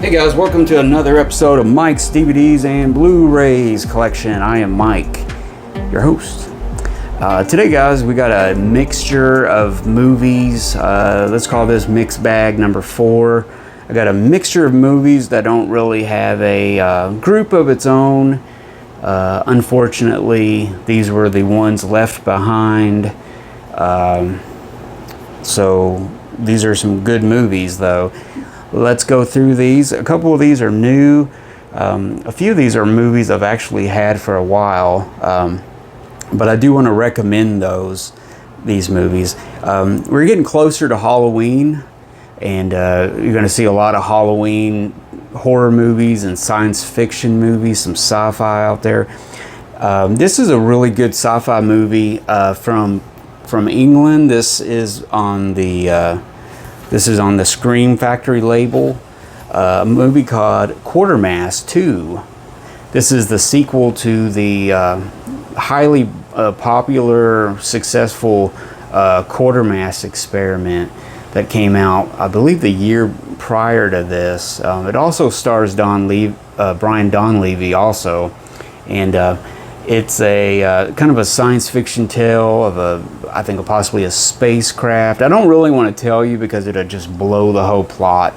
Hey guys, welcome to another episode of Mike's DVDs and Blu-rays collection. I am Mike, your host. Today guys, we got a mixture of movies. Let's call this mixed bag number 4. I got a mixture of movies that don't really have a group of its own. Unfortunately, these were the ones left behind. So these are some good movies though. Let's go through these. A couple of these are new. A few of these are movies I've actually had for a while. But I do want to recommend these movies. We're getting closer to Halloween, and you're going to see a lot of Halloween horror movies and science fiction movies, some sci-fi out there. This is a really good sci-fi movie from England. This is on the Scream Factory label. A movie called Quatermass 2. This is the sequel to the highly popular, successful Quatermass experiment that came out, I believe, the year prior to this. It also stars Brian Donlevy also, and it's a kind of a science fiction tale of I think possibly a spacecraft. I don't really want to tell you because it'll just blow the whole plot,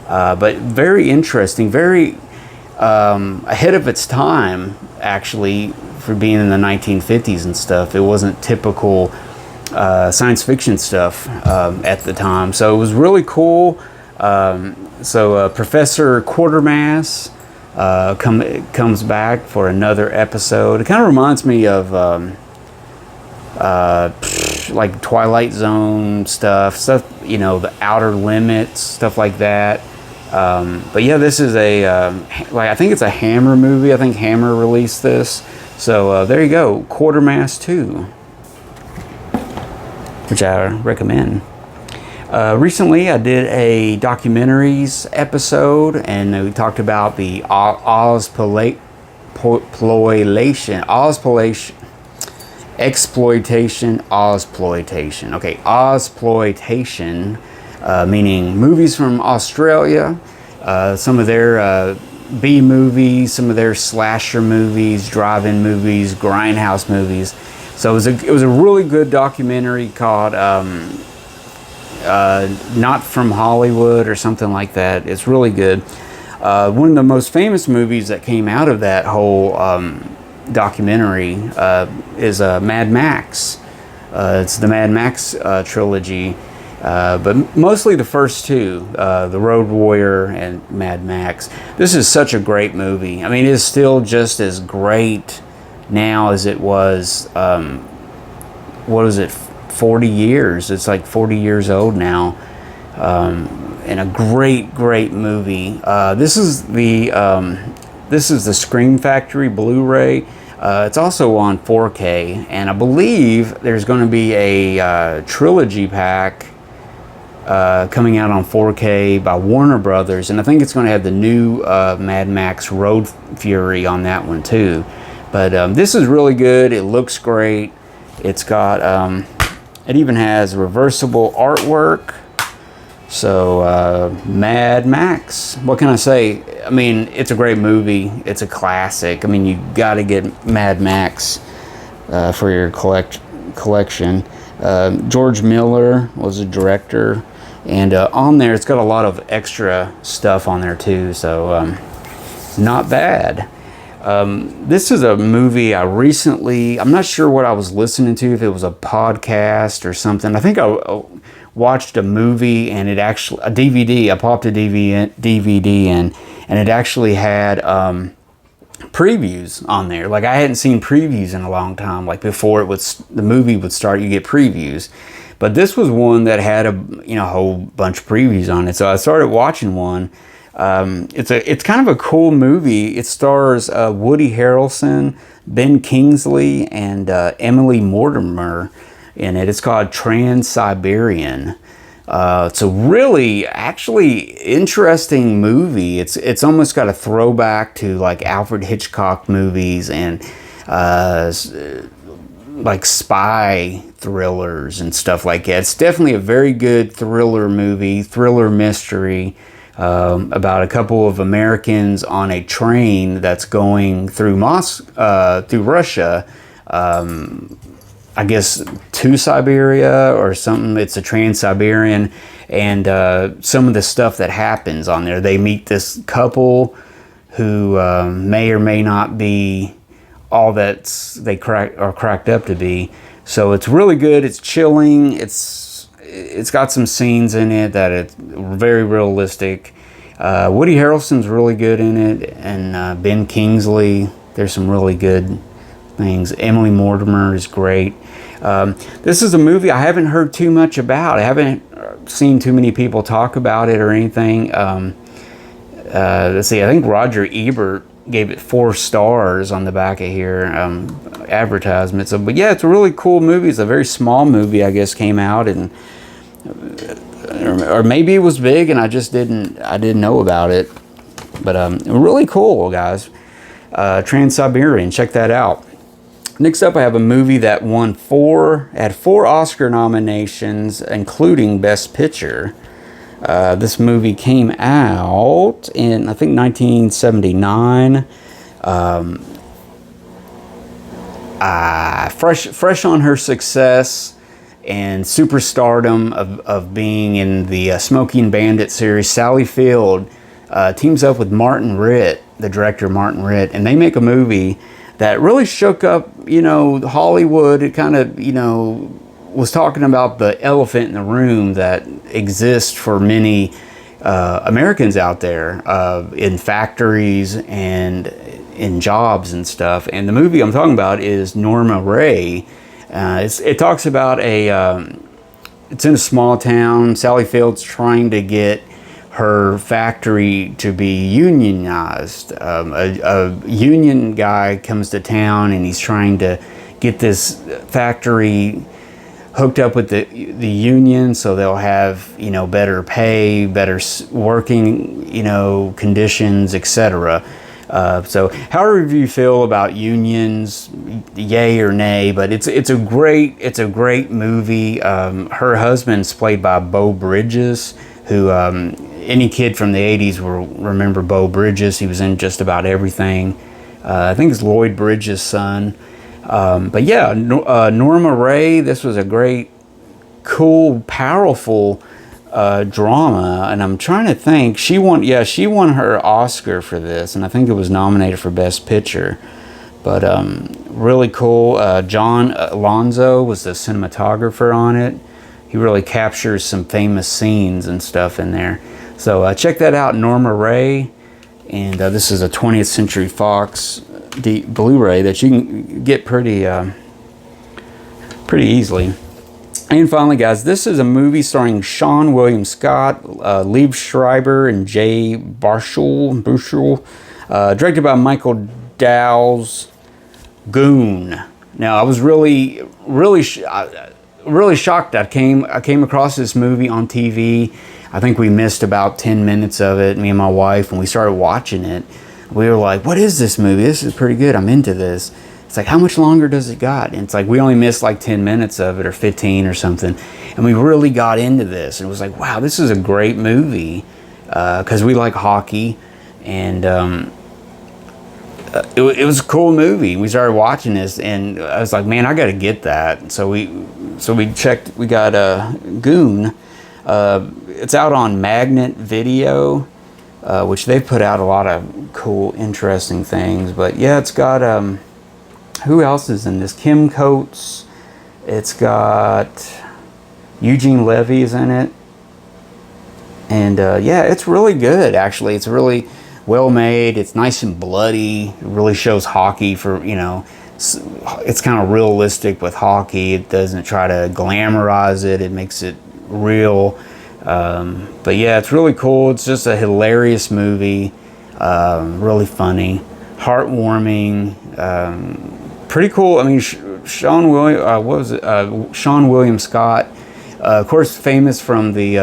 but very interesting, very ahead of its time actually, for being in the 1950s and stuff. It wasn't typical science fiction stuff at the time, so it was really cool. Professor Quatermass comes back for another episode. It kind of reminds me of like Twilight Zone stuff, the Outer Limits, stuff like that. But yeah, this is I think it's a Hammer movie. I think Hammer released this. So there you go, Quatermass 2, which I recommend. Recently, I did a documentaries episode, and we talked about the Ozploitation, meaning movies from Australia, some of their B movies, some of their slasher movies, drive-in movies, grindhouse movies. So it was a really good documentary called Not From Hollywood or something like that. It's really good. One of the most famous movies that came out of that whole documentary is Mad Max. It's the Mad Max trilogy, but mostly the first two, The Road Warrior and Mad Max. This is such a great movie. I mean, it's still just as great now as it was, 40 years. It's like 40 years old now, and a great movie. This is the Scream Factory Blu-ray. It's also on 4K, and I believe there's going to be a trilogy pack coming out on 4K by Warner Brothers, and I think it's going to have the new Mad Max Road Fury on that one too. But this is really good. It looks great. It's got it even has reversible artwork. So Mad Max, what can I say? I mean, it's a great movie. It's a classic. I mean, you got to get Mad Max for your collection. George Miller was a director, and on there it's got a lot of extra stuff on there too, so not bad. This is a movie I'm not sure what I was listening to, if it was a podcast or something. I think I watched a movie, and it actually, a DVD, I popped a DVD in, and it actually had previews on there. Like, I hadn't seen previews in a long time. Like, before the movie would start, you get previews. But this was one that had a whole bunch of previews on it. So I started watching one. It's kind of a cool movie. It stars Woody Harrelson, Ben Kingsley, and Emily Mortimer in it. It's called Trans-Siberian. It's a really, actually interesting movie. It's almost got a throwback to like Alfred Hitchcock movies and like spy thrillers and stuff like that. It's definitely a very good thriller movie, thriller mystery. about a couple of Americans on a train that's going through through Russia, I guess to Siberia or something. It's a Trans-Siberian, and some of the stuff that happens on there. They meet this couple who may or may not be all that they are cracked up to be. So it's really good. It's chilling. It's got some scenes in it that it's very realistic. Woody Harrelson's really good in it, and Ben Kingsley. There's some really good things. Emily Mortimer is great. This is a movie I haven't heard too much about. I haven't seen too many people talk about it or anything. Let's see. I think Roger Ebert gave it 4 stars on the back of here, advertisement. So, but yeah, it's a really cool movie. It's a very small movie, I guess, came out, and or maybe it was big and I didn't know about it. But really cool, guys. Trans-Siberian, check that out. Next up, I have a movie that had 4 Oscar nominations, including Best Picture. This movie came out in, I think, 1979. Fresh on her success and superstardom of being in the Smoking Bandit series, Sally Field teams up with Martin Ritt, the director Martin Ritt, and they make a movie that really shook up, Hollywood. It kind of, was talking about the elephant in the room that exists for many Americans out there in factories and in jobs and stuff. And the movie I'm talking about is Norma Rae. It talks about it's in a small town. Sally Field's trying to get her factory to be unionized. A union guy comes to town and he's trying to get this factory hooked up with the union so they'll have, better pay, better working, conditions, etc. So however you feel about unions, yay or nay, but it's a great movie. Her husband's played by Beau Bridges, who any kid from the 80s will remember Beau Bridges. He was in just about everything. I think it's Lloyd Bridges' son. But yeah, Norma Rae, this was a great, cool, powerful drama, and I'm trying to think. She won her Oscar for this, and I think it was nominated for Best Picture. But really cool. John Alonzo was the cinematographer on it. He really captures some famous scenes and stuff in there. So check that out, Norma Rae. And this is a 20th Century Fox Blu-ray that you can get pretty easily. And finally, guys, this is a movie starring Sean William Scott, Liev Schreiber, and Jay Baruchel, directed by Michael Dow's Goon. Now, I was really shocked. I came across this movie on TV. I think we missed about 10 minutes of it, me and my wife, when we started watching it. We were like, what is this movie? This is pretty good. I'm into this. It's like, how much longer does it got? And it's like, we only missed like 10 minutes of it or 15 or something. And we really got into this. And it was like, wow, this is a great movie. Because we like hockey. And it was a cool movie. We started watching this and I was like, man, I got to get that. So we checked, we got Goon. It's out on Magnet Video. Which they've put out a lot of cool, interesting things. But yeah, it's got, who else is in this? Kim Coates. It's got Eugene Levy is in it. And yeah, it's really good, actually. It's really well made. It's nice and bloody. It really shows hockey for, it's kind of realistic with hockey. It doesn't try to glamorize it. It makes it real. But yeah, it's really cool. It's just a hilarious movie, really funny, heartwarming, pretty cool. I mean, Sean William Scott, of course, famous from the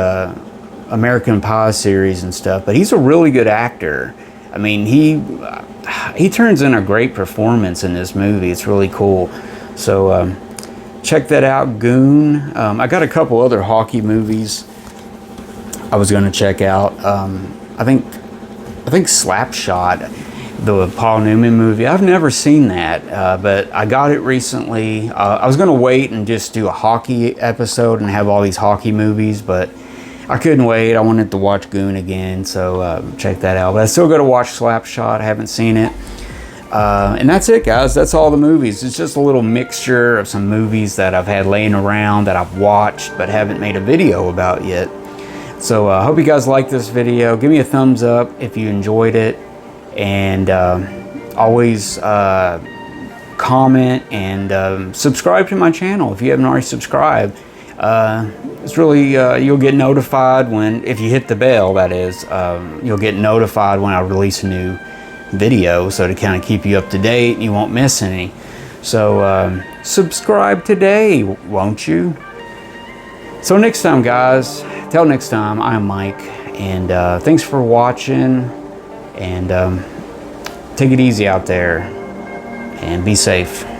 American Pie series and stuff, but he's a really good actor. I mean, he turns in a great performance in this movie. It's really cool. So check that out, Goon. I got a couple other hockey movies I was going to check out. I think Slapshot, the Paul Newman movie. I've never seen that, but I got it recently. I was going to wait and just do a hockey episode and have all these hockey movies, but I couldn't wait. I wanted to watch Goon again, so check that out. But I still got to watch Slapshot. I haven't seen it. And that's it, guys. That's all the movies. It's just a little mixture of some movies that I've had laying around that I've watched but haven't made a video about yet. So I hope you guys liked this video. Give me a thumbs up if you enjoyed it. And always comment and subscribe to my channel if you haven't already subscribed. It's really, you'll get notified if you hit the bell, that is, you'll get notified when I release a new video, so to kind of keep you up to date and you won't miss any. So subscribe today, won't you? So next time, guys, till next time, I'm Mike, and thanks for watching, and take it easy out there and be safe.